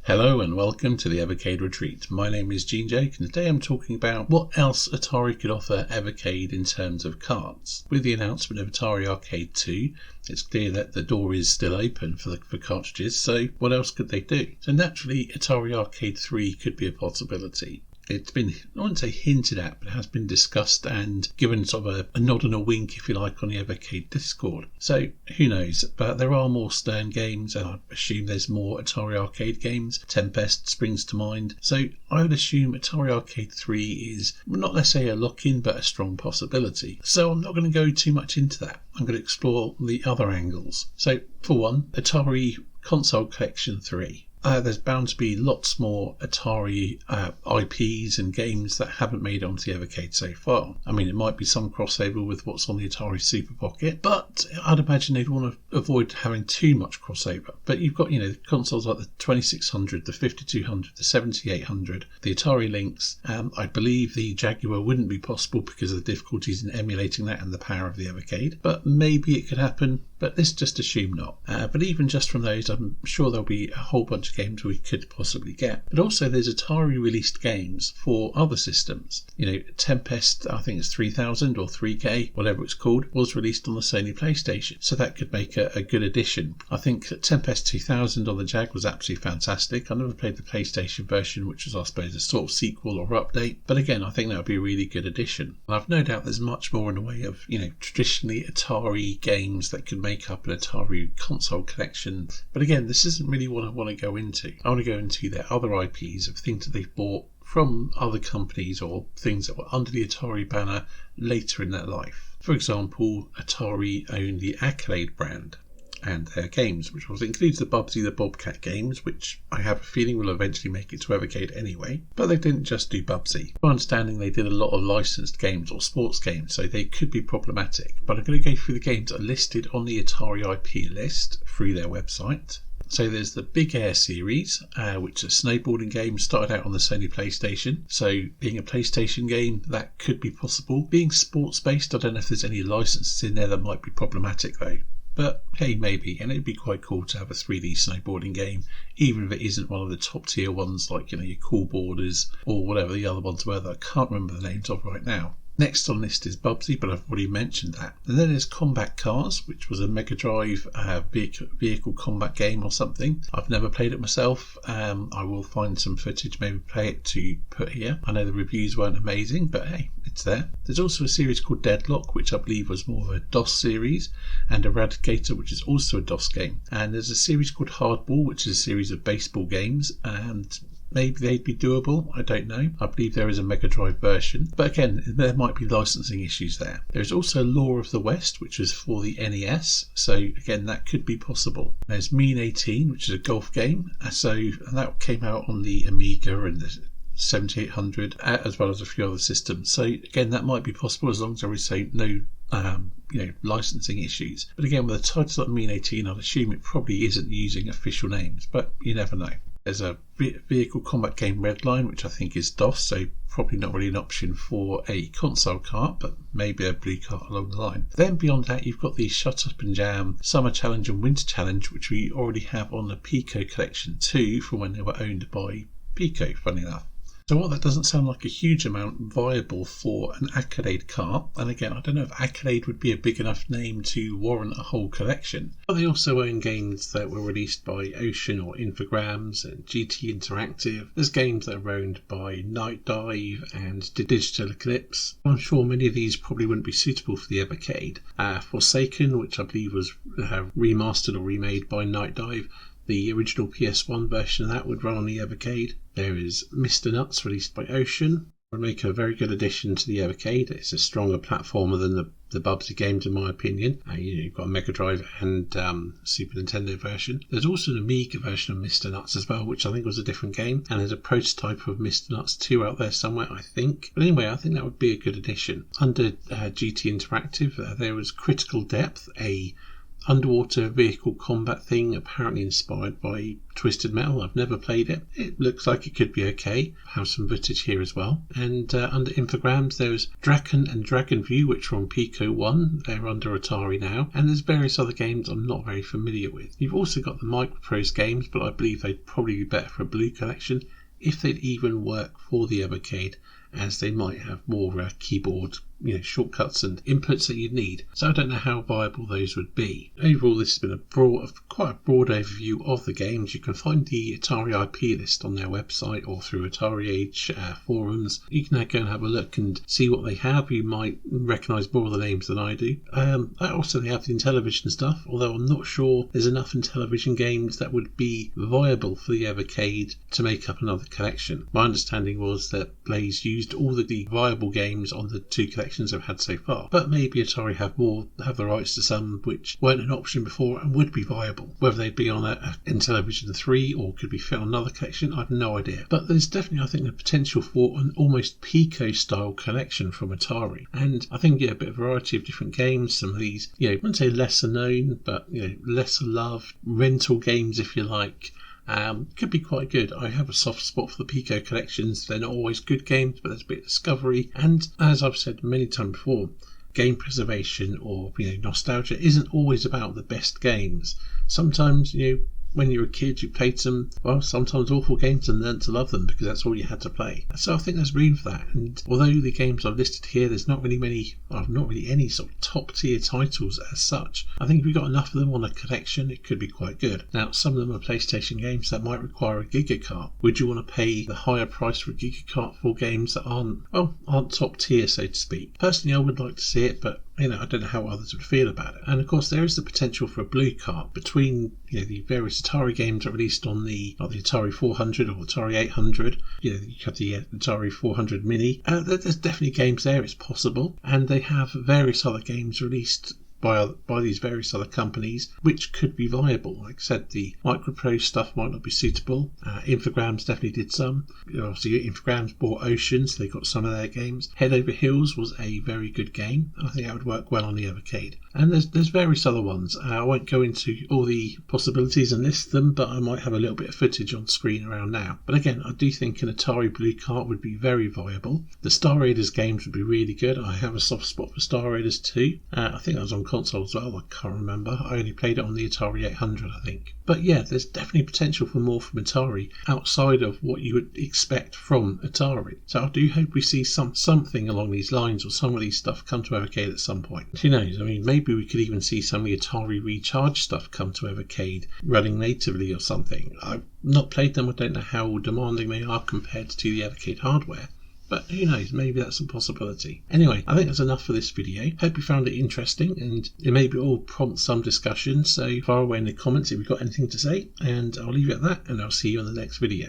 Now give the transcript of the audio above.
Hello and welcome to the Evercade Retreat. My name is Gene Jake and today I'm talking about what else Atari could offer Evercade in terms of carts. With the announcement of Atari Arcade 2, it's clear that the door is still open for cartridges, so what else could they do? So naturally Atari Arcade 3 could be a possibility. It's been, I wouldn't say hinted at, but it has been discussed and given sort of a nod and a wink, if you like, on the Evercade Discord. So who knows? But there are more Stern games, and I assume there's more Atari Arcade games. Tempest springs to mind. So I would assume Atari Arcade 3 is not necessarily a lock-in, but a strong possibility. So I'm not going to go too much into that. I'm going to explore the other angles. So for one, Atari Console Collection 3. There's bound to be lots more Atari IPs and games that haven't made it onto the Evercade so far. I mean, it might be some crossover with what's on the Atari Super Pocket, but I'd imagine they'd want to avoid having too much crossover. But you've got, consoles like the 2600, the 5200, the 7800, the Atari Lynx. I believe the Jaguar wouldn't be possible because of the difficulties in emulating that and the power of the Evercade, but maybe it could happen. But let's just assume not. But even just from those, I'm sure there'll be a whole bunch of games we could possibly get. But also there's Atari released games for other systems. Tempest, I think it's 3000 or 3K, whatever it's called, was released on the Sony PlayStation. So that could make a good addition. I think Tempest 2000 on the Jag was absolutely fantastic. I never played the PlayStation version, which was, I suppose, a sort of sequel or update. But again, I think that would be a really good addition. And I've no doubt there's much more in the way of, traditionally Atari games that could make up an Atari console collection. But again, this isn't really what I want to go into. I want to go into their other IPs of things that they've bought from other companies or things that were under the Atari banner later in their life. For example, Atari owned the Accolade brand and their games, which also includes the Bubsy the Bobcat games, which I have a feeling will eventually make it to Evercade anyway. But they didn't just do Bubsy. My understanding, they did a lot of licensed games or sports games, so they could be problematic. But I'm going to go through the games that are listed on the Atari IP list through their website. So there's the Big Air series, which is a snowboarding game, started out on the Sony PlayStation. So being a PlayStation game, that could be possible. Being sports based, I don't know if there's any licenses in there that might be problematic though. But hey, maybe, and it'd be quite cool to have a 3D snowboarding game, even if it isn't one of the top tier ones like your Cool Boarders or whatever the other ones were that I can't remember the names of right now. Next on the list is Bubsy, but I've already mentioned that. And then there's Combat Cars, which was a Mega Drive vehicle combat game or something. I've never played it myself. I will find some footage, maybe play it to put here. I know the reviews weren't amazing, but hey, it's there. There's also a series called Deadlock, which I believe was more of a DOS series, and Eradicator, which is also a DOS game. And there's a series called Hardball, which is a series of baseball games, and maybe they'd be doable, I don't know. I believe there is a Mega Drive version. But again, there might be licensing issues there. There's also Law of the West, which was for the NES. So again, that could be possible. There's Mean 18, which is a golf game. And that came out on the Amiga and the 7800, as well as a few other systems. So again, that might be possible as long as there is no licensing issues. But again, with a title like Mean 18, I'd assume it probably isn't using official names, but you never know. There's a vehicle combat game Redline, which I think is DOS, so probably not really an option for a console cart, but maybe a blue cart along the line. Then beyond that, you've got the Shut Up and Jam Summer Challenge and Winter Challenge, which we already have on the Pico Collection 2 from when they were owned by Pico, funny enough. So while that doesn't sound like a huge amount viable for an Accolade cart, and again, I don't know if Accolade would be a big enough name to warrant a whole collection, but they also own games that were released by Ocean or Infogrames and GT Interactive. There's games that are owned by Night Dive and Digital Eclipse. I'm sure many of these probably wouldn't be suitable for the Evercade. Forsaken, which I believe was remastered or remade by Night Dive. The original PS1 version of that would run on the Evercade. There is Mr. Nuts, released by Ocean. Would make a very good addition to the Evercade. It's a stronger platformer than the Bubsy games, in my opinion. You've got a Mega Drive and Super Nintendo version. There's also an Amiga version of Mr. Nuts as well, which I think was a different game. And there's a prototype of Mr. Nuts 2 out there somewhere, I think. But anyway, I think that would be a good addition. Under GT Interactive, there was Critical Depth, a underwater vehicle combat thing, apparently inspired by Twisted Metal. I've never played it. It looks like it could be okay. Have some footage here as well. And under Infogrames, there's Draken and Dragon View, which are on Pico 1. They're under Atari now. And there's various other games I'm not very familiar with. You've also got the Microprose games, but I believe they'd probably be better for a Blue collection, if they'd even work for the Evercade, as they might have more keyboard shortcuts and inputs that you'd need. So I don't know how viable those would be. Overall, this has been quite a broad overview of the games. You can find the Atari IP list on their website or through Atari Age forums. You can go and have a look and see what they have. You might recognise more of the names than I do. Also, they have the Intellivision stuff, although I'm not sure there's enough Intellivision games that would be viable for the Evercade to make up another collection. My understanding was that Blaze used all the viable games on the two collections I've had so far, but maybe Atari have the rights to some which weren't an option before and would be viable. Whether they'd be on a Intellivision 3 or could be fit on another collection, I've no idea. But there's definitely, I think, the potential for an almost Pico style collection from Atari, and I think a bit of variety of different games. Some of these, I wouldn't say lesser known, but lesser loved rental games, if you like. Could be quite good. I have a soft spot for the Pico collections. They're not always good games, but there's a bit of discovery. And as I've said many times before, game preservation or nostalgia isn't always about the best games. Sometimes when you were a kid, you played some, sometimes awful games and learnt to love them because that's all you had to play. So I think there's room for that. And although the games I've listed here, there's not really any sort of top tier titles as such, I think if we got enough of them on a collection, it could be quite good. Now, some of them are PlayStation games that might require a gigacart. Would you want to pay the higher price for a gigacart for games that aren't top tier, so to speak? Personally, I would like to see it, but I don't know how others would feel about it. And of course, there is the potential for a blue cart between the various Atari games released on the Atari 400 or Atari 800. You have the Atari 400 Mini. There's definitely games there. It's possible, and they have various other games released by these various other companies which could be viable. Like I said, the Microprose stuff might not be suitable. Infogrames definitely did some. Obviously, Infogrames bought Ocean, so they got some of their games. Head Over Heels was a very good game. I think that would work well on the Evercade. And there's various other ones. I won't go into all the possibilities and list them, but I might have a little bit of footage on screen around now. But again, I do think an Atari Blue Cart would be very viable. The Star Raiders games would be really good. I have a soft spot for Star Raiders 2. I think that was on console as well. I can't remember. I only played it on the Atari 800, I think. But yeah, there's definitely potential for more from Atari outside of what you would expect from Atari. So I do hope we see something along these lines, or some of these stuff come to Evercade at some point. Who knows? I mean, maybe we could even see some of the Atari Recharge stuff come to Evercade running natively or something. I've not played them. I don't know how demanding they are compared to the Evercade hardware. But who knows, maybe that's a possibility. Anyway, I think that's enough for this video. Hope you found it interesting, and it maybe all prompt some discussion. So far away in the comments if you've got anything to say, and I'll leave it at that, and I'll see you on the next video.